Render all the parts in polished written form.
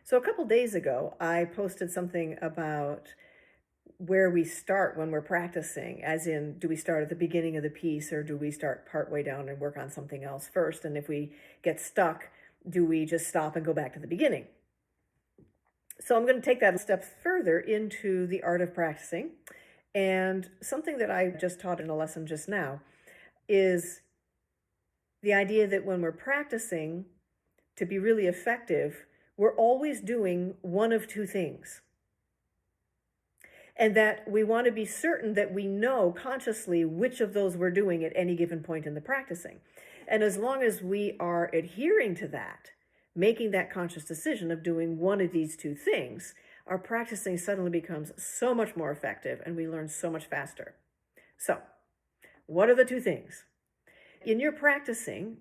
So a couple days ago, I posted something about where we start when we're practicing, as in, do we start at the beginning of the piece or do we start partway down and work on something else first? And if we get stuck, do we just stop and go back to the beginning? So I'm going to take that a step further into the art of practicing. And something that I just taught in a lesson just now is the idea that when we're practicing to be really effective, we're always doing one of two things. And that we want to be certain that we know consciously which of those we're doing at any given point in the practicing. And as long as we are adhering to that, making that conscious decision of doing one of these two things, our practicing suddenly becomes so much more effective and we learn so much faster. So, what are the two things? In your practicing,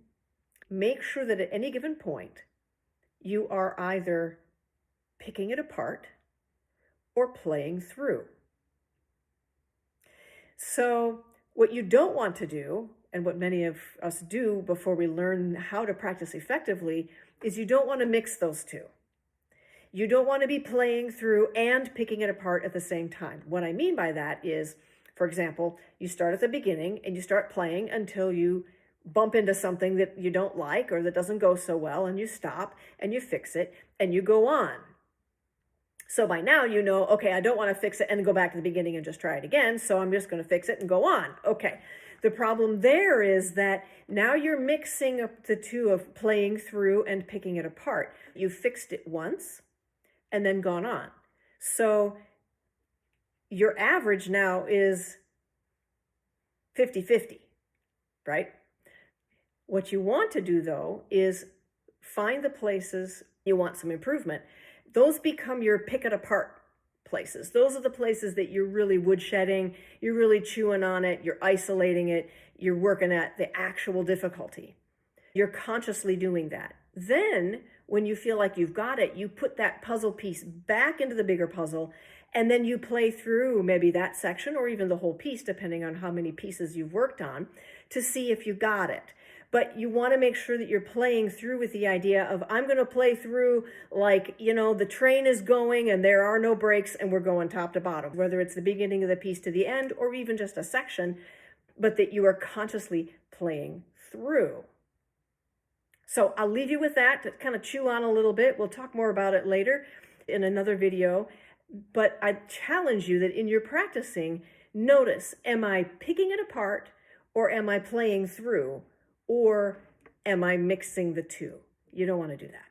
make sure that at any given point, you are either picking it apart or playing through. So what you don't want to do, and what many of us do before we learn how to practice effectively, is you don't want to mix those two. You don't want to be playing through and picking it apart at the same time. What I mean by that is, for example, you start at the beginning and you start playing until you bump into something that you don't like or that doesn't go so well, and you stop and you fix it and you go on. So by now you know, okay, I don't want to fix it and go back to the beginning and just try it again, so I'm just going to fix it and go on. Okay. The problem there is that now you're mixing up the two of playing through and picking it apart. You fixed it once and then gone on. So your average now is 50-50, right? What you want to do, though, is find the places you want some improvement. Those become your pick it apart places. Those are the places that you're really woodshedding, you're really chewing on it, you're isolating it, you're working at the actual difficulty. You're consciously doing that. Then, when you feel like you've got it, you put that puzzle piece back into the bigger puzzle, and then you play through maybe that section or even the whole piece, depending on how many pieces you've worked on, to see if you got it. But you want to make sure that you're playing through with the idea of, I'm going to play through like, the train is going and there are no brakes and we're going top to bottom, whether it's the beginning of the piece to the end or even just a section, but that you are consciously playing through. So I'll leave you with that to kind of chew on a little bit. We'll talk more about it later in another video. But I challenge you that in your practicing, notice, am I picking it apart or am I playing through? Or am I mixing the two? You don't want to do that.